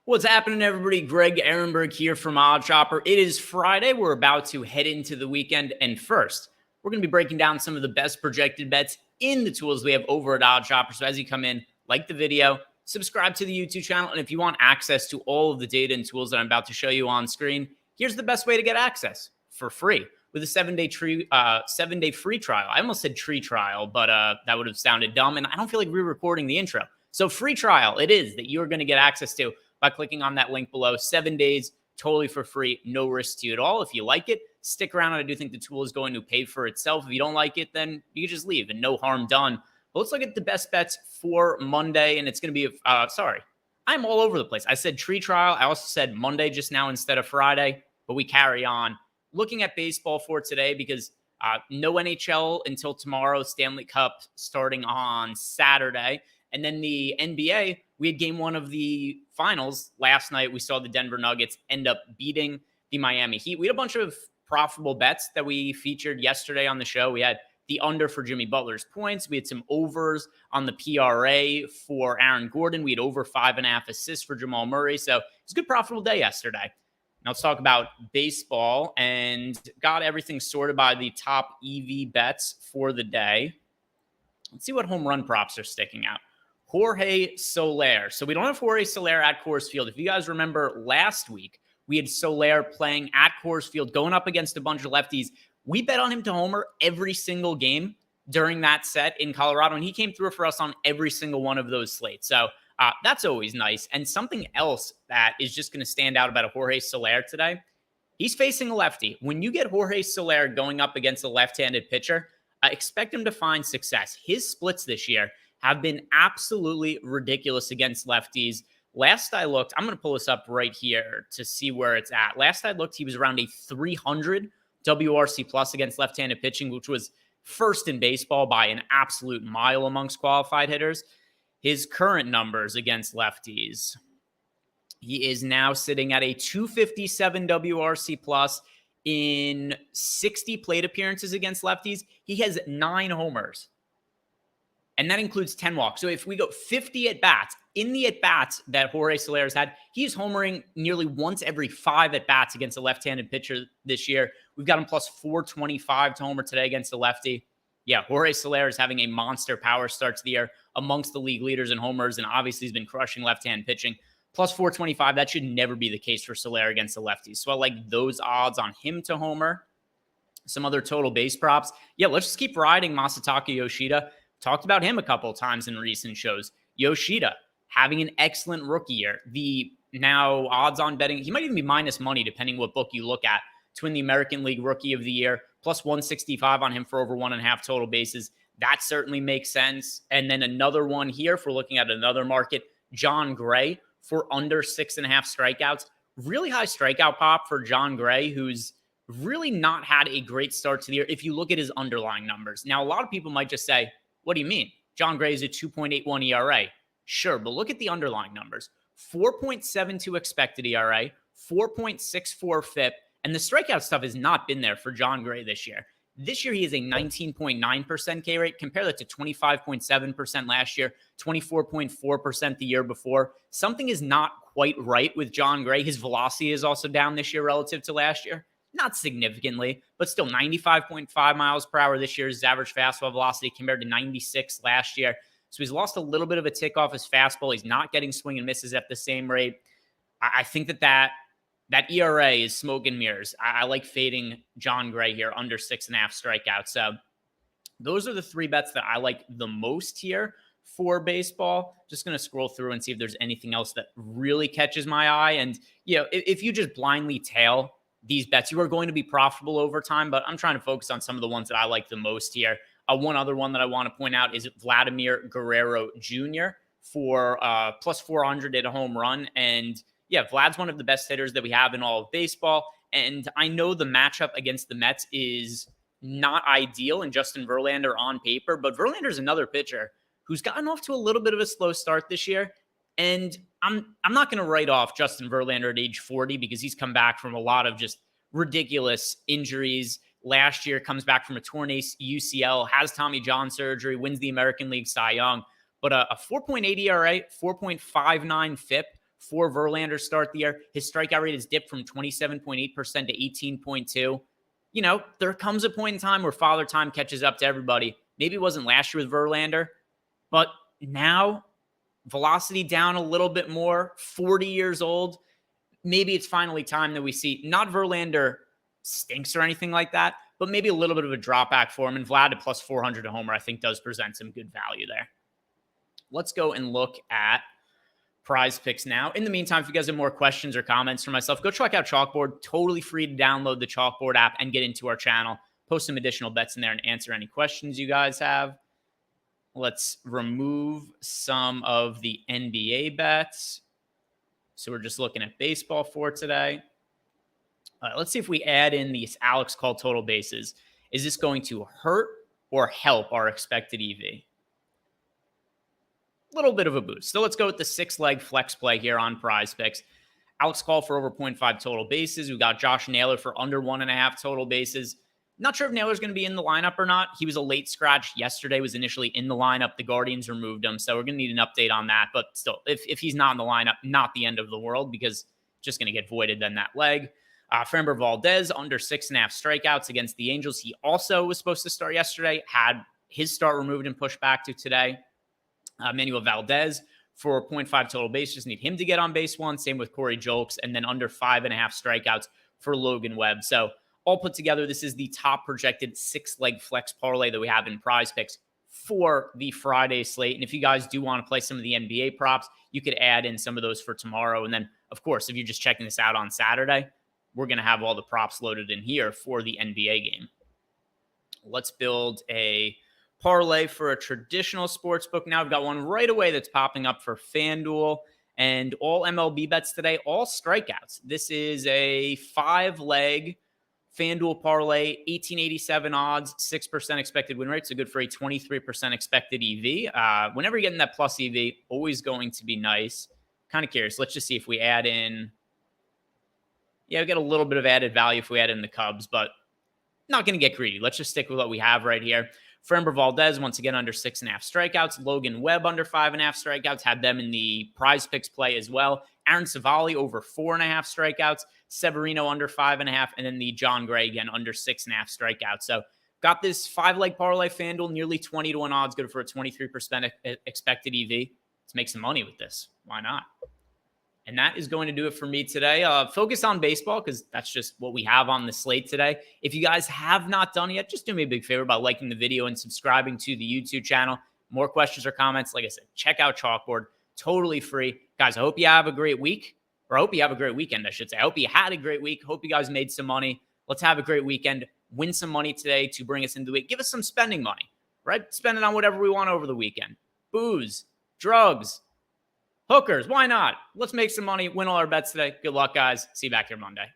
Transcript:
What's happening, everybody? Greg Ehrenberg here from Odd Chopper. It is Friday. We're about to head into the weekend. And first, we're going to be breaking down some of the best projected bets in the tools we have over at Odd Chopper. So as you come in, like the video, subscribe to the YouTube channel. And if you want access to all of the data and tools that I'm about to show you on screen, here's the best way to get access for free with a 7-day free trial. I almost said tree trial, but that would have sounded dumb. And I don't feel like re-recording the intro. So free trial it is that you're going to get access to by clicking on that link below. 7 days, totally for free, no risk to you at all. If you like it, stick around. And I do think the tool is going to pay for itself. If you don't like it, then you can just leave and no harm done. But let's look at the best bets for Monday. And it's going to be, I'm all over the place. I said tree trial. I also said Monday just now instead of Friday, but we carry on. Looking at baseball for today because no NHL until tomorrow, Stanley Cup starting on Saturday. And then the NBA, we had game one of the finals last night. We saw the Denver Nuggets end up beating the Miami Heat. We had a bunch of profitable bets that we featured yesterday on the show. We had the under for Jimmy Butler's points. We had some overs on the PRA for Aaron Gordon. We had over 5.5 assists for Jamal Murray. So it's a good profitable day yesterday. Now let's talk about baseball and got everything sorted by the top EV bets for the day. Let's see what home run props are sticking out. Jorge Soler. So we don't have Jorge Soler at Coors Field. If you guys remember last week, we had Soler playing at Coors Field, going up against a bunch of lefties. We bet on him to homer every single game during that set in Colorado, and he came through for us on every single one of those slates. So that's always nice. And something else that is just going to stand out about a Jorge Soler today, he's facing a lefty. When you get Jorge Soler going up against a left-handed pitcher, expect him to find success. His splits this year have been absolutely ridiculous against lefties. Last I looked, I'm going to pull this up right here to see where it's at. Last I looked, he was around a 300 WRC plus against left-handed pitching, which was first in baseball by an absolute mile amongst qualified hitters. His current numbers against lefties, he is now sitting at a 257 WRC plus in 60 plate appearances against lefties. He has 9 homers. And that includes 10 walks. So if we go 50 at-bats, in the at-bats that Jorge Soler has had, he's homering nearly once every 5 at-bats against a left-handed pitcher this year. We've got him plus 425 to homer today against a lefty. Yeah, Jorge Soler is having a monster power start to the year amongst the league leaders in homers, and obviously he's been crushing left-hand pitching. Plus 425, that should never be the case for Soler against the lefties. So I like those odds on him to homer. Some other total base props. Yeah, let's just keep riding Masataka Yoshida. Talked about him a couple of times in recent shows. Yoshida having an excellent rookie year. The now odds on betting, he might even be minus money depending what book you look at, to win the American League Rookie of the Year, plus 165 on him for over 1.5 total bases. That certainly makes sense. And then another one here, if we're looking at another market, John Gray for under 6.5 strikeouts. Really high strikeout pop for John Gray, who's really not had a great start to the year if you look at his underlying numbers. Now, a lot of people might just say, what do you mean? John Gray is a 2.81 ERA. Sure, but look at the underlying numbers. 4.72 expected ERA, 4.64 FIP, and the strikeout stuff has not been there for John Gray this year. This year, he is a 19.9% K rate. Compare that to 25.7% last year, 24.4% the year before. Something is not quite right with John Gray. His velocity is also down this year relative to last year. Not significantly, but still 95.5 miles per hour this year is his average fastball velocity compared to 96 last year. So he's lost a little bit of a tick off his fastball. He's not getting swing and misses at the same rate. I think that ERA is smoke and mirrors. I like fading John Gray here under 6.5 strikeouts. So those are the 3 bets that I like the most here for baseball. Just going to scroll through and see if there's anything else that really catches my eye. And, you know, if you just blindly tail these bets, you are going to be profitable over time, but I'm trying to focus on some of the ones that I like the most here. One other one that I want to point out is Vladimir Guerrero Jr. for plus 400 at a home run. And yeah, Vlad's one of the best hitters that we have in all of baseball. And I know the matchup against the Mets is not ideal and Justin Verlander on paper, but Verlander is another pitcher who's gotten off to a little bit of a slow start this year. And I'm not going to write off Justin Verlander at age 40 because he's come back from a lot of just ridiculous injuries. Last year, comes back from a torn UCL, has Tommy John surgery, wins the American League Cy Young. But a 4.80 ERA, 4.59 FIP for Verlander's start the year. His strikeout rate has dipped from 27.8% to 18.2%. You know, there comes a point in time where Father Time catches up to everybody. Maybe it wasn't last year with Verlander, but now velocity down a little bit more, 40 years old. Maybe it's finally time that we see not Verlander stinks or anything like that, but maybe a little bit of a drop back for him. And Vlad at plus 400 to homer, I think does present some good value there. Let's go and look at PrizePicks now. In the meantime, if you guys have more questions or comments for myself, go check out Chalkboard. Totally free to download the Chalkboard app and get into our channel. Post some additional bets in there and answer any questions you guys have. Let's remove some of the NBA bets. So we're just looking at baseball for today. Let's see if we add in these Alex call total bases. Is this going to hurt or help our expected EV? Little bit of a boost. So let's go with the 6-leg flex play here on PrizePicks. Alex Call for over 0.5 total bases. We've got Josh Naylor for under 1.5 total bases. Not sure if Naylor's going to be in the lineup or not. He was a late scratch yesterday, was initially in the lineup. The Guardians removed him, so we're going to need an update on that. But still, if he's not in the lineup, not the end of the world, because it's just going to get voided then that leg. Framber Valdez, under 6.5 strikeouts against the Angels. He also was supposed to start yesterday, had his start removed and pushed back to today. Manuel Valdez for 0.5 total base. Just need him to get on base one. Same with Corey Julks. And then under 5.5 strikeouts for Logan Webb. So all put together, this is the top projected 6-leg flex parlay that we have in PrizePicks for the Friday slate. And if you guys do want to play some of the NBA props, you could add in some of those for tomorrow. And then, of course, if you're just checking this out on Saturday, we're going to have all the props loaded in here for the NBA game. Let's build a parlay for a traditional sports book. Now I've got one right away that's popping up for FanDuel and all MLB bets today, all strikeouts. This is a 5-leg FanDuel parlay, 1887 odds, 6% expected win rate. So good for a 23% expected EV. Whenever you're getting that plus EV, always going to be nice. Kind of curious. Let's just see if we add in. Yeah, we get a little bit of added value if we add in the Cubs, but not going to get greedy. Let's just stick with what we have right here. Framber Valdez, once again, under 6.5 strikeouts. Logan Webb, under 5.5 strikeouts. Had them in the PrizePicks play as well. Aaron Savali, over 4.5 strikeouts. Severino, under 5.5. And then the John Gray, again, under 6.5 strikeouts. So got this 5-leg parlay, FanDuel, nearly 20 to 1 odds. Good for a 23% expected EV. Let's make some money with this. Why not? And that is going to do it for me today. Focus on baseball because that's just what we have on the slate today. If you guys have not done it yet, just do me a big favor by liking the video and subscribing to the YouTube channel. More questions or comments, like I said, check out Chalkboard. Totally free. Guys, I hope you have a great week. Or I hope you have a great weekend, I should say. I hope you had a great week. Hope you guys made some money. Let's have a great weekend. Win some money today to bring us into the week. Give us some spending money, right? Spend it on whatever we want over the weekend. Booze, drugs, hookers, why not? Let's make some money, win all our bets today. Good luck, guys. See you back here Monday.